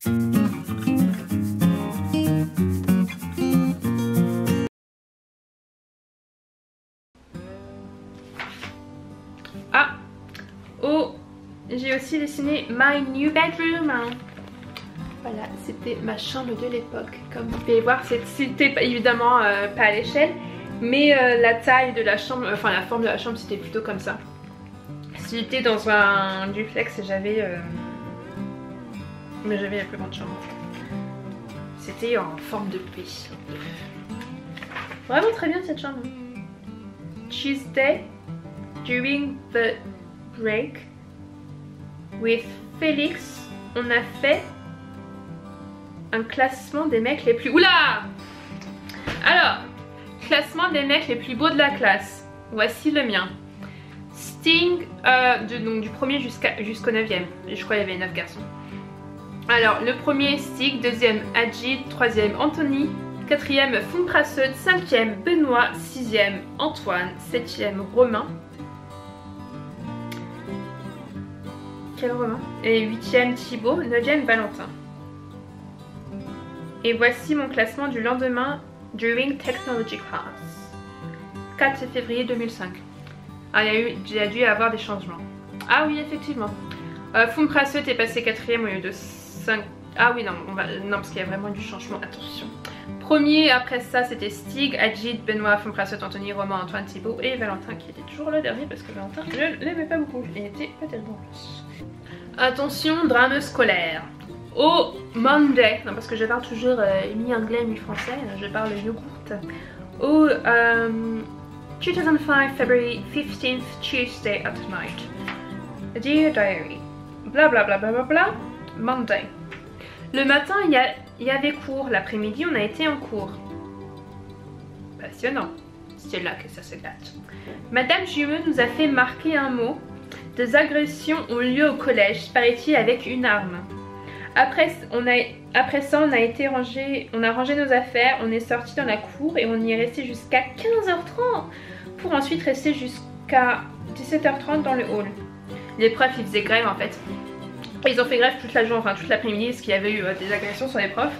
Ah, oh, j'ai aussi dessiné My New Bedroom. Voilà, c'était ma chambre de l'époque. Comme vous pouvez voir, c'était évidemment pas à l'échelle, mais la taille de la chambre, enfin la forme de la chambre, c'était plutôt comme ça. J'étais dans un duplex et j'avais la plus grande chambre. C'était en forme de P. Vraiment très bien cette chambre. Tuesday, during the break, with Félix, on a fait un classement des mecs les plus... Oula! Alors, classement des mecs les plus beaux de la classe. Voici le mien. Sting, donc du premier jusqu'au 9e. Je crois qu'il y avait 9 garçons. Alors, le premier Stig, deuxième Ajit, troisième Anthony, quatrième Fumprasseud, cinquième Benoît, sixième Antoine, septième Romain. Quel Romain? Et huitième Thibaut, neuvième Valentin. Et voici mon classement du lendemain during Technology Class. 4 février 2005. Ah, il y a dû y avoir des changements. Ah oui, effectivement. Fumprasseud est passé 4e au lieu de 5. Ah oui, non, non parce qu'il y a vraiment du changement. Attention. Premier, après ça, c'était Stig, Ajit, Benoît, Fumprasseud, Anthony, Romain, Antoine, Thibaut et Valentin qui était toujours le dernier parce que Valentin, je ne l'aimais pas beaucoup. Il était pas tellement plus. Attention, drame scolaire. Au Monday, non parce que je parle toujours mi-anglais, mi-français, je parle yogourt. Au 2005 February 15th Tuesday at night. Dear diary, bla bla bla bla bla bla, Monday. Le matin il y avait cours, l'après-midi on a été en cours. Passionnant, c'est là que ça se gâte. Madame Jumeux nous a fait marquer un mot. Des agressions ont lieu au collège, paraît-il avec une arme. Après ça, on a rangé nos affaires, on est sorti dans la cour et on y est resté jusqu'à 15h30 pour ensuite rester jusqu'à 17h30 dans le hall. Les profs ils faisaient grève en fait. Ils ont fait grève toute la journée, enfin toute l'après-midi parce qu'il y avait eu des agressions sur les profs.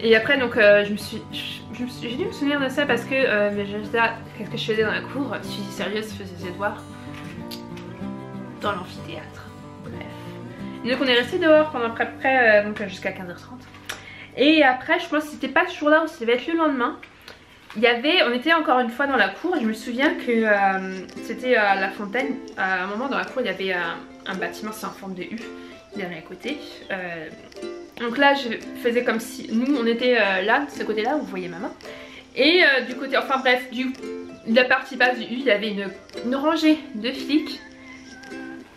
Et après donc j'ai dû me souvenir de ça parce que je disais qu'est-ce que je faisais dans la cour. Je suis sérieuse, je faisais des devoirs dans l'amphithéâtre. Donc on est resté dehors pendant à peu près jusqu'à 15h30. Et après je pense que c'était pas ce jour là ou ça devait être le lendemain. On était encore une fois dans la cour et je me souviens que c'était à la fontaine. À un moment dans la cour il y avait un bâtiment, c'est en forme de U, derrière à côté. Donc là je faisais comme si nous on était là, de ce côté là, vous voyez ma main. Et du côté, enfin bref, de la partie basse du U il y avait une rangée de flics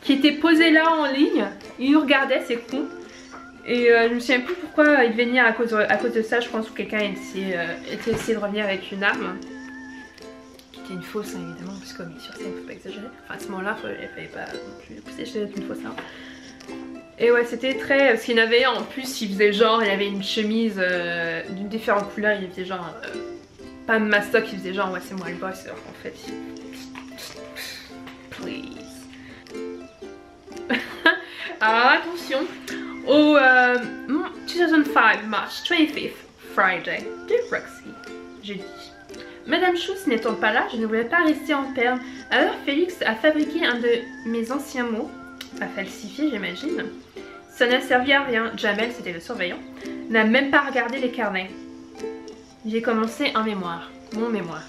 qui était posé là en ligne, il nous regardait, c'est con. Et je me souviens plus pourquoi il devait venir à cause de ça, je pense que quelqu'un était essayé de revenir avec une arme. Qui était une fausse hein, évidemment, parce que comme il est sur scène, faut pas exagérer. Enfin à ce moment là, il fallait pas non plus pousser, c'était une fausse arme. Et ouais c'était très... Parce qu'il y en avait en plus, il faisait genre, il avait une chemise d'une différente couleur, il faisait genre... pas mastoc, il faisait genre ouais c'est moi le boss, alors en fait... Please. Alors attention, au 2005 March 25th Friday de Roxy, jeudi. Madame Schuss n'étant pas là, je ne voulais pas rester en perme. Alors Félix a fabriqué un de mes anciens mots, à falsifier j'imagine. Ça n'a servi à rien, Jamel, c'était le surveillant, n'a même pas regardé les carnets. J'ai commencé un mémoire, mon mémoire.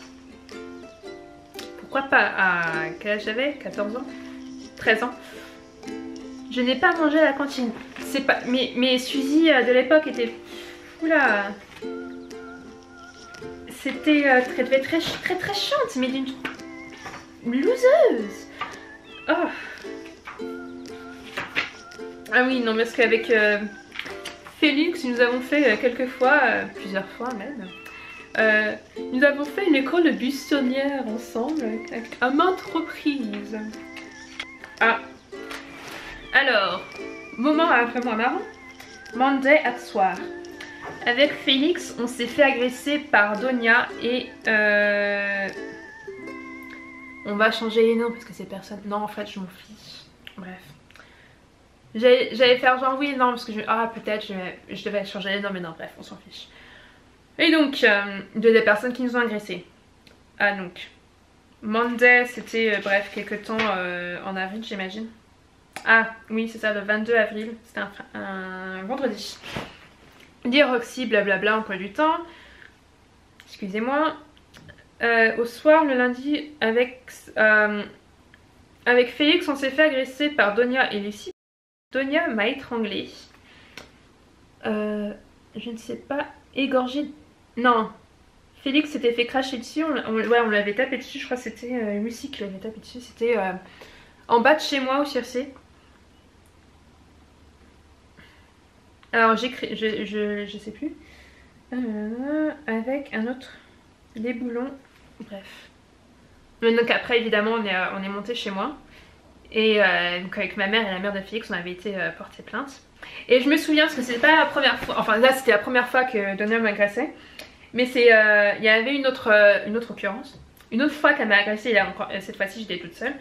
Pourquoi pas? À quel âge j'avais? 14 ans? 13 ans? Je n'ai pas mangé à la cantine. C'est pas. Mais Suzy de l'époque était. Oula. C'était devait être très chiante, mais d'une loseuse. Oh. Ah oui, non, parce qu'avec Félix, nous avons fait quelques fois, plusieurs fois même. Nous avons fait une école de buissonnière ensemble à maintes reprises. Ah. Alors, moment vraiment marrant. Monday à soir. Avec Félix, on s'est fait agresser par Donia et on va changer les noms parce que c'est personne. Non, en fait, je m'en fiche. Bref. J'allais faire genre oui, non, parce que peut-être je devais changer. Non, mais non, bref, on s'en fiche. Et donc, des personnes qui nous ont agressés. Ah, donc, Monday, c'était, bref, quelques temps en avril, j'imagine. Ah, oui, c'est ça, le 22 avril. C'était un vendredi. Dire Roxy, blablabla, emploi du temps. Excusez-moi. Au soir, le lundi, avec Félix, on s'est fait agresser par Donia et Lucie. Donia m'a étranglée. Je ne sais pas, égorgée. Non, Félix s'était fait cracher dessus. On l'avait tapé dessus. Je crois que c'était Lucie qui l'avait tapé dessus. C'était en bas de chez moi au Circé. Alors j'écris, je sais plus. Avec un autre, les boulons. Bref. Donc après évidemment on est monté chez moi. Et donc avec ma mère et la mère de Félix on avait été porter plainte. Et je me souviens parce que c'était pas la première fois, enfin là c'était la première fois que Donia m'agressait. Mais il y avait une autre occurrence. Une autre fois qu'elle m'a agressée, cette fois-ci j'étais toute seule.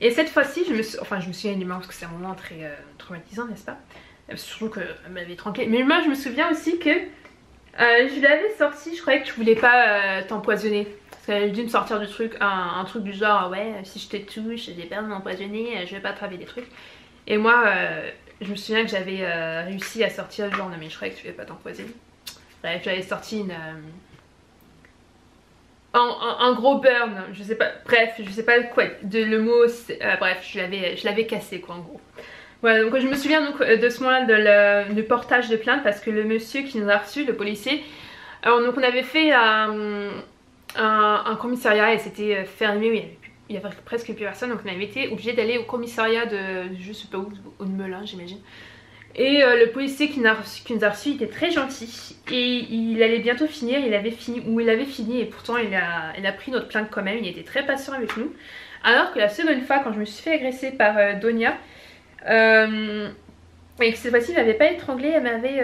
Et cette fois-ci je me souviens du moment parce que c'est un moment très traumatisant, n'est-ce pas? Surtout qu'elle m'avait tranquille. Mais moi je me souviens aussi que je l'avais sorti, je croyais que tu voulais pas t'empoisonner. Parce qu'elle a dû me sortir du truc, un truc du genre ouais si je te touche, j'ai peur de m'empoisonner, je vais pas attraper des trucs. Et moi je me souviens que j'avais réussi à sortir le genre non mais je croyais que tu voulais pas t'empoisonner. Bref, j'avais sorti un gros burn, je sais pas, bref, je sais pas quoi, le mot, bref, je l'avais cassé quoi en gros. Voilà, donc je me souviens donc de ce moment-là du portage de plainte parce que le monsieur qui nous a reçus, le policier, donc on avait fait un commissariat et c'était fermé, il y avait presque plus personne, donc on avait été obligé d'aller au commissariat de, je sais pas où, au Melun j'imagine. Et le policier qui nous a reçus était très gentil et il allait bientôt finir, il avait fini et pourtant il a pris notre plainte quand même, il était très patient avec nous. Alors que la seconde fois quand je me suis fait agresser par Donia, et que cette fois-ci elle m'avait pas étranglée, elle m'avait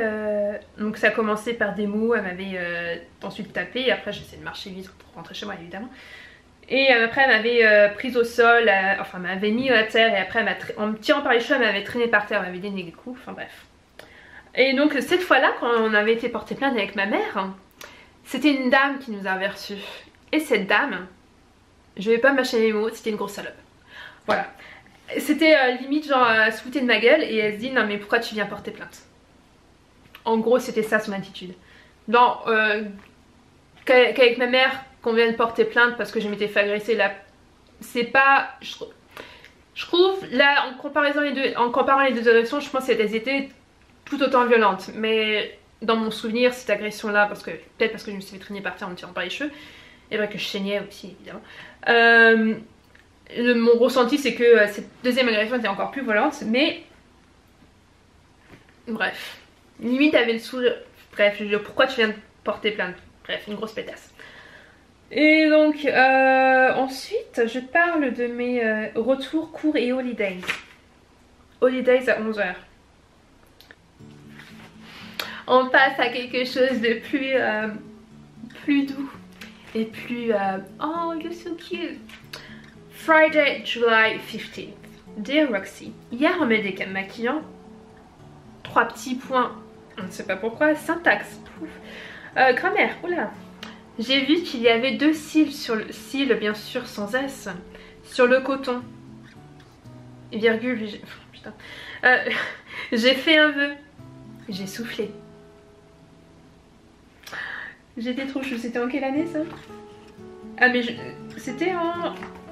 donc ça a commencé par des mots, elle m'avait ensuite tapé et après j'essayais de marcher vite pour rentrer chez moi évidemment. Et après elle m'avait prise au sol, enfin elle m'avait mis à terre et après en me tirant par les cheveux elle m'avait traîné par terre, elle m'avait donné des coups, enfin bref. Et donc cette fois-là quand on avait été porté plainte avec ma mère, c'était une dame qui nous avait reçus. Et cette dame, je vais pas mâcher les mots, c'était une grosse salope. Voilà. C'était limite genre elle se foutait de ma gueule et elle se dit non mais pourquoi tu viens porter plainte. En gros c'était ça son attitude. Non, qu'avec ma mère qu'on vienne porter plainte parce que je m'étais fait agresser là, c'est pas... Je trouve là en comparant les deux agressions, je pense qu'elles étaient tout autant violentes. Mais dans mon souvenir cette agression là, peut-être parce que je me suis fait traîner par terre en me tirant par les cheveux, et vrai que je saignais aussi évidemment. Mon ressenti c'est que cette deuxième agression était encore plus violente, mais bref, limite avait le sourire, bref, je dis pourquoi tu viens porter plainte, bref, une grosse pétasse. Et donc ensuite je parle de mes retours cours et holidays. Holidays à 11 h. On passe à quelque chose de plus doux et plus oh you're so cute. Friday, July 15th. Dear Roxy, hier on met des maquillants. 3 petits points, on ne sait pas pourquoi. Syntaxe, pouf. Grammaire, oula. J'ai vu qu'il y avait 2 cils sur le cil, bien sûr sans S, sur le coton. Virgule, putain. J'ai fait un vœu. J'ai soufflé. J'étais trop chou. C'était en quelle année ça? Ah mais c'était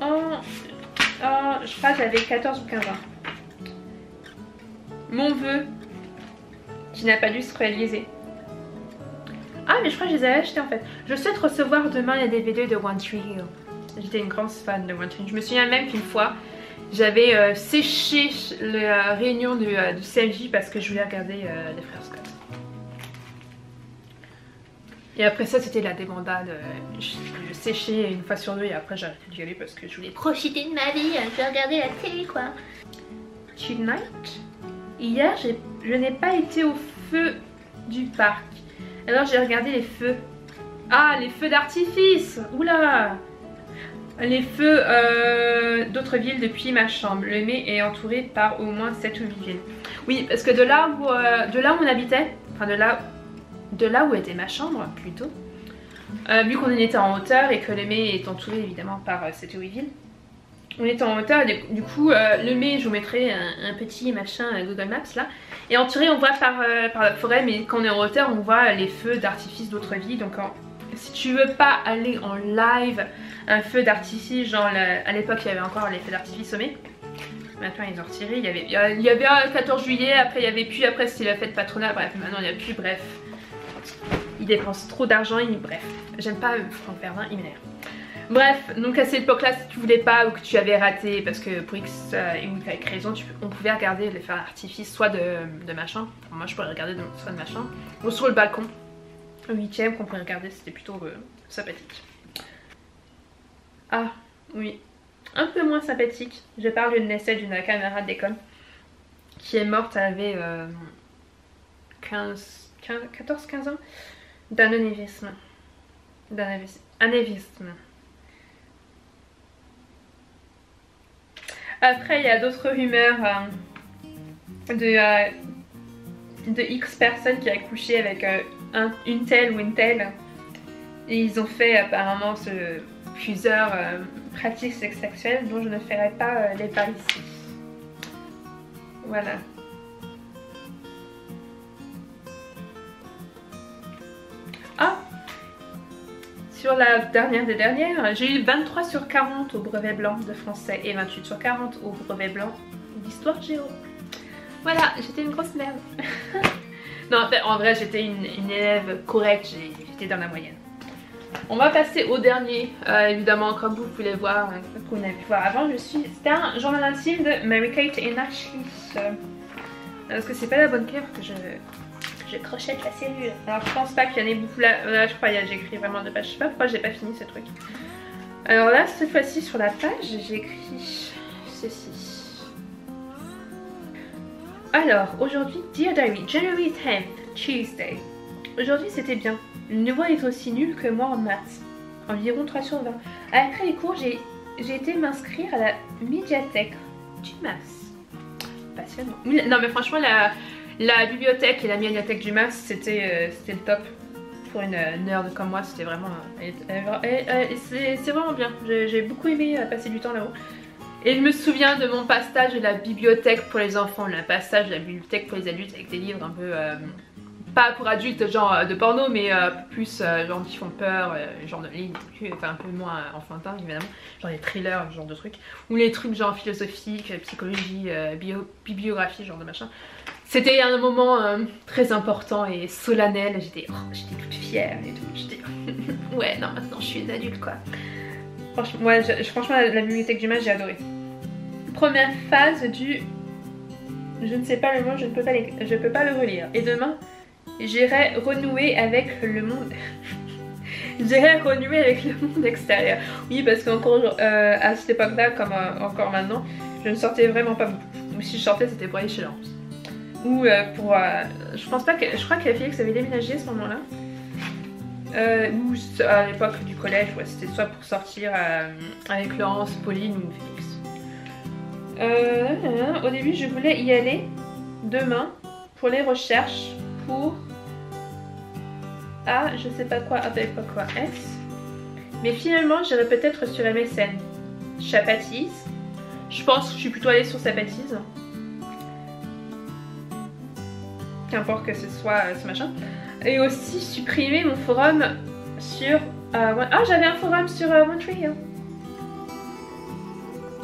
je crois que j'avais 14 ou 15 ans. Mon vœu qui n'a pas dû se réaliser. Ah mais je crois que je les avais achetés en fait. Je souhaite recevoir demain les DVD de One Tree Hill. J'étais une grande fan de One Tree Hill. Je me souviens même qu'une fois j'avais séché la réunion du CMJ parce que je voulais regarder les frères Scott. Et après ça c'était la débandade, je séchais une fois sur 2 et après j'ai arrêté d'y aller parce que je voulais profiter de ma vie, je vais regarder la télé quoi. Tonight, hier je n'ai pas été au feu du parc, alors j'ai regardé les feux. Ah les feux d'artifice, oula. les feux d'autres villes depuis ma chambre. Le mai est entouré par au moins 7 ou 8 villes. Oui, parce que de là où on habitait, enfin de là où était ma chambre plutôt, vu qu'on était en hauteur et que le mai est entouré évidemment par 7 ou 8 villes, on était en hauteur, du coup le mai, je vous mettrai un petit machin Google Maps là, et entouré on voit par la forêt, mais quand on est en hauteur on voit les feux d'artifice d'autres villes. Donc si tu veux pas aller en live un feu d'artifice, genre à l'époque il y avait encore les feux d'artifice au mai, maintenant ils ont retiré, il y avait un 14 juillet, après il y avait plus, après c'était la fête patronale, bref maintenant il n'y a plus, bref. Ils dépensent trop d'argent, bref, j'aime pas Franck Verdun, il m'énerve. Bref, donc à cette époque là, si tu voulais pas ou que tu avais raté, parce que pour X et Y raison, on pouvait regarder les feux d'artifice soit de ma chambre, moi je pourrais regarder soit de ma chambre, ou sur le balcon, au 8ème qu'on pourrait regarder, c'était plutôt sympathique. Ah oui, un peu moins sympathique, je parle d'une essai d'une camarade d'école qui est morte, elle avait 14-15 ans d'anévrisme. Après il y a d'autres rumeurs de X personnes qui a couché avec une telle ou une telle, et ils ont fait apparemment plusieurs pratiques sexuelles dont je ne ferai pas les pas ici. Voilà. Ah, sur la dernière des dernières, j'ai eu 23 sur 40 au brevet blanc de français et 28 sur 40 au brevet blanc d'histoire géo. Voilà, j'étais une grosse merde. Non, en vrai, j'étais une élève correcte, j'étais dans la moyenne. On va passer au dernier, évidemment, comme vous pouvez le voir, que vous n'avez pu voir avant, c'était un journal intime de Mary-Kate et Ashley. Parce que c'est pas la bonne clé que je crochette la cellule. Alors je pense pas qu'il y en ait beaucoup là, je crois que j'ai écrit vraiment 2 pages, je sais pas pourquoi j'ai pas fini ce truc. Alors là, cette fois-ci sur la page, j'ai écrit ceci. Alors, aujourd'hui, Dear Diary, January 10th, Tuesday. Aujourd'hui c'était bien. Le niveau est aussi nul que moi en maths. Environ 3 sur 20. Après les cours, j'ai été m'inscrire à la médiathèque du MAS. Passionnant. Non mais franchement, la bibliothèque et la médiathèque du MAS, c'était le top. Pour une nerd comme moi, c'était vraiment... c'est vraiment bien. J'ai beaucoup aimé passer du temps là-haut. Et je me souviens de mon passage de la bibliothèque pour les enfants, le passage de la bibliothèque pour les adultes avec des livres un peu... pas pour adultes genre de porno, mais plus genre qui font peur, genre de livres, enfin un peu moins enfantin évidemment, genre les thrillers, ce genre de trucs, ou les trucs genre philosophique, psychologie, bibliographie, genre de machin. C'était un moment très important et solennel, j'étais toute fière et tout, j'étais ouais non maintenant je suis une adulte quoi. Franchement, ouais, franchement la bibliothèque du MAS j'ai adoré. Première phase du... Je ne sais pas le mot, je peux pas le relire. Et demain, j'irai renouer avec le monde. J'irai renouer avec le monde extérieur. Oui, parce qu'encore à cette époque-là, comme encore maintenant, je ne sortais vraiment pas beaucoup. Ou si je sortais, c'était pour aller chez Laurence. Ou pour... je pense pas que... Je crois que Félix avait déménagé à ce moment-là. Ou à l'époque du collège, ouais, c'était soit pour sortir avec Laurence, Pauline ou Félix. Au début, je voulais y aller demain pour les recherches pour A, je sais pas quoi, avec quoi, S. Mais finalement, j'irai peut-être sur MSN. Chapatise. Je pense que je suis plutôt allée sur Chapatise. Qu'importe que ce soit ce machin. Et aussi supprimer mon forum sur... ah, j'avais un forum sur One Tree Hill.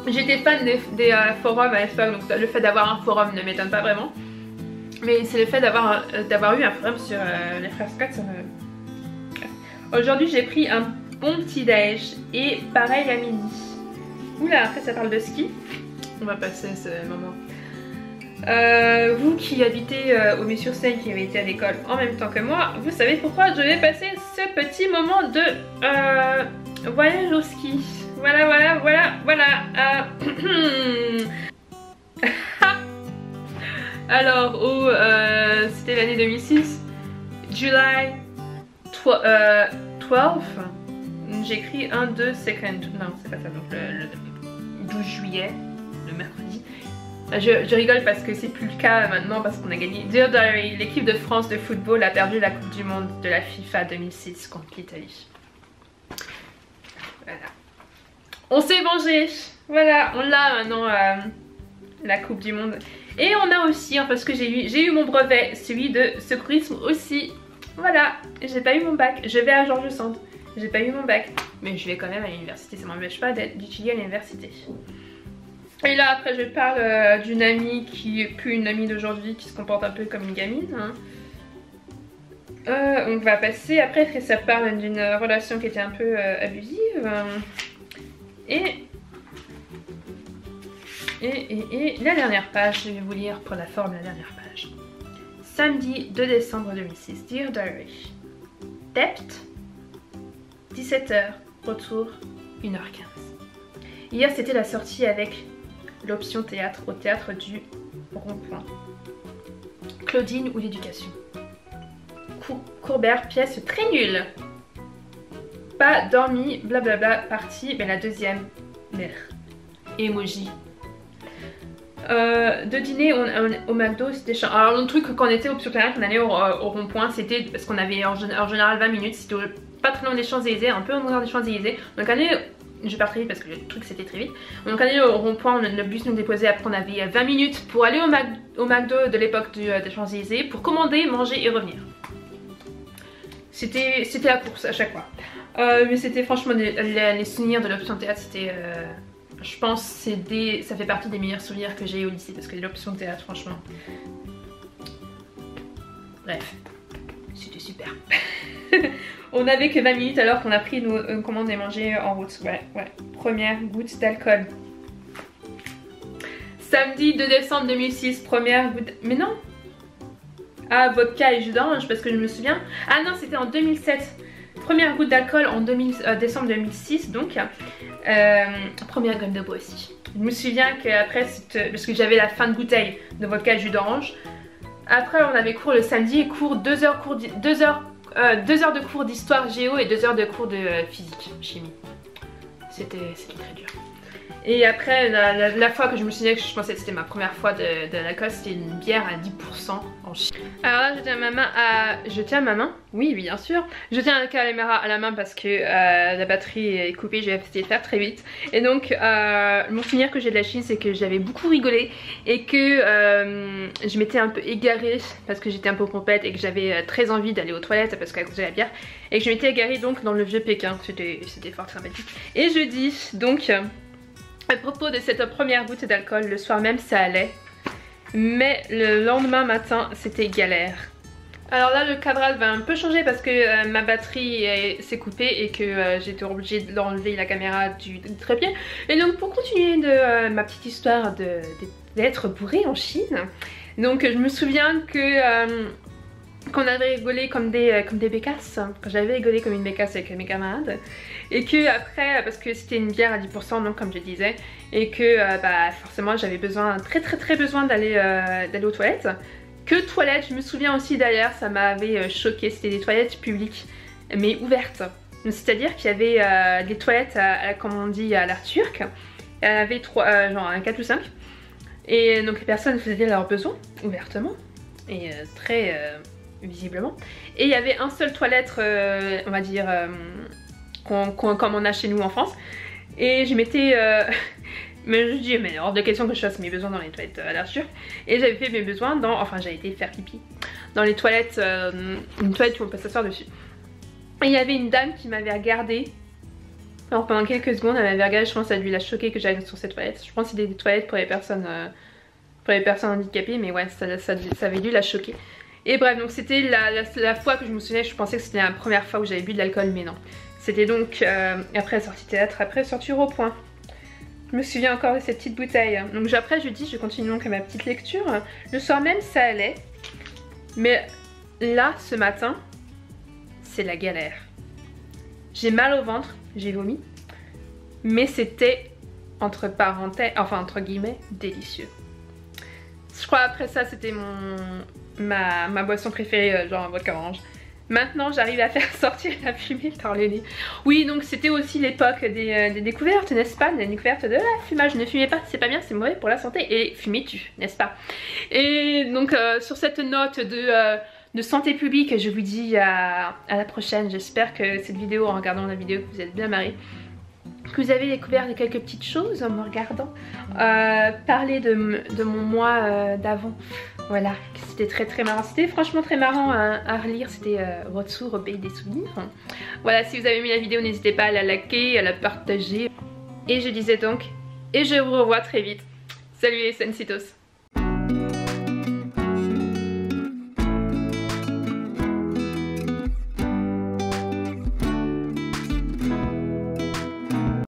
J'étais fan des forums à l'époque, donc le fait d'avoir un forum ne m'étonne pas vraiment. Mais c'est le fait d'avoir eu un forum sur les frères Scott, ça me... Aujourd'hui j'ai pris un bon petit déj et pareil à midi. Oula, après ça parle de ski. On va passer ce moment. Vous qui habitez au Mets-sur-Seine, qui avez été à l'école en même temps que moi, vous savez pourquoi je vais passer ce petit moment de voyage au ski. Voilà. Alors, c'était l'année 2006, July 12, j'ai écrit 1-2 second. Non, c'est pas ça, donc le 12 juillet, le mercredi. Je rigole parce que c'est plus le cas maintenant parce qu'on a gagné. Dear Diary, l'équipe de France de football a perdu la Coupe du Monde de la FIFA 2006 contre l'Italie. Voilà. On s'est vengé. Voilà, on l'a maintenant la Coupe du Monde. Et on a aussi, parce que j'ai eu mon brevet, celui de secourisme aussi. Voilà, j'ai pas eu mon bac. Je vais à George Sand. J'ai pas eu mon bac, mais je vais quand même à l'université. Ça m'empêche pas d'étudier à l'université. Et là après je parle d'une amie qui est plus une amie d'aujourd'hui, qui se comporte un peu comme une gamine. Hein. On va passer, après ça parle d'une relation qui était un peu abusive. Et la dernière page, je vais vous lire pour la forme la dernière page. Samedi 2 décembre 2006, Dear Diary. Dept, 17h, retour, 1h15. Hier c'était la sortie avec l'option théâtre au théâtre du Rond-Point. Claudine ou l'éducation. Courbert, pièce très nulle. Pas dormi, blablabla, partie, mais la deuxième, mère. Emoji. De dîner au McDo, c'était chiant. Alors le truc quand on était option théâtre, on allait au Rond-Point, c'était parce qu'on avait en général 20 minutes, c'était pas très loin des Champs-Élysées, un peu en dehors des Champs-Élysées. Donc on allait, je pars très vite parce que le truc c'était très vite. Donc on allait au Rond-Point, le bus nous déposait, après on avait 20 minutes pour aller au McDo de l'époque des Champs-Élysées pour commander, manger et revenir. C'était la course à chaque fois. Mais c'était franchement les souvenirs de l'option théâtre, c'était... je pense que ça fait partie des meilleurs souvenirs que j'ai au lycée parce que l'option théâtre, franchement... Bref, c'était super. On n'avait que 20 minutes alors qu'on a pris nos commandes et mangé en route. Ouais. Première goutte d'alcool. Samedi 2 décembre 2006, première goutte... Mais non! Ah, vodka et jus d'orange parce que je me souviens. Ah non, c'était en 2007. Première goutte d'alcool en décembre 2006 donc. Première gomme de bois aussi. Je me souviens qu'après, parce que j'avais la fin de bouteille de vodka et jus d'orange. Après on avait cours le samedi, cours 2 heures de cours d'histoire géo et 2 heures de cours de physique, chimie. C'était très dur. Et après la fois que je me souviens que je pensais que c'était ma première fois de l'alcool, c'était une bière à 10% en Chine. Alors là je tiens ma main, oui bien sûr. Je tiens la caméra à la main parce que la batterie est coupée, je vais essayer de faire très vite. Et donc mon souvenir que j'ai de la Chine, c'est que j'avais beaucoup rigolé et que je m'étais un peu égarée parce que j'étais un peu pompette et que j'avais très envie d'aller aux toilettes parce qu'à cause de la bière. Et que je m'étais égarée donc dans le vieux Pékin, c'était fort sympathique. Et jeudi donc... à propos de cette première goutte d'alcool, le soir même ça allait, mais le lendemain matin c'était galère. Alors là le cadrage va un peu changer parce que ma batterie s'est coupée et que j'étais obligée d'enlever la caméra du trépied. Et donc pour continuer de ma petite histoire d'être bourrée en Chine, donc je me souviens que... qu'on avait rigolé comme des bécasses, quand j'avais rigolé comme une bécasse avec mes camarades, et que après, parce que c'était une bière à 10% donc comme je disais, et que forcément j'avais besoin, très besoin d'aller aux toilettes. Que toilettes, je me souviens aussi d'ailleurs, ça m'avait choqué, c'était des toilettes publiques mais ouvertes. C'est-à-dire qu'il y avait des toilettes, comme on dit, à l'art turc, il y en avait genre 4 ou 5, et donc les personnes faisaient leurs besoins ouvertement, et très... visiblement, et il y avait un seul toilette on va dire comme on a chez nous en France, et je m'étais mais je dis mais hors de question que je fasse mes besoins dans les toilettes à l'air sûr, et j'avais fait mes besoins enfin j'avais été faire pipi dans les toilettes, une toilette où on peut s'asseoir dessus, et il y avait une dame qui m'avait regardée. Alors pendant quelques secondes elle m'avait regardée, je pense que ça lui a choqué que j'aille sur cette toilette. Je pense que c'était des toilettes pour les personnes handicapées, mais ouais ça avait dû la choquer. Et bref, donc c'était la fois que je me souvenais, je pensais que c'était la première fois où j'avais bu de l'alcool, mais non. C'était donc après la sortie théâtre, après la sortie au point. Je me souviens encore de cette petite bouteille. Donc après je continue donc à ma petite lecture. Le soir même ça allait, mais là ce matin, c'est la galère. J'ai mal au ventre, j'ai vomi, mais c'était entre parenthèses, enfin entre guillemets, délicieux. Je crois après ça c'était ma boisson préférée, genre vodka orange. Maintenant j'arrive à faire sortir la fumée par le nez. Oui, donc c'était aussi l'époque des découvertes, n'est-ce pas? Des découvertes de la fumage. Ne fumez pas, c'est pas bien, c'est mauvais pour la santé. Et fumer tue, n'est-ce pas? Et donc sur cette note de santé publique, je vous dis à la prochaine. J'espère que cette vidéo, en regardant la vidéo, que vous êtes bien marrés, que vous avez découvert quelques petites choses en me regardant. Parler de mon mois d'avant. Voilà, c'était très marrant. C'était franchement très marrant à relire. C'était Rotsu, Pays des souvenirs. Voilà, si vous avez aimé la vidéo, n'hésitez pas à la liker, à la partager. Et je disais donc, et je vous revois très vite. Salut les Sensitos.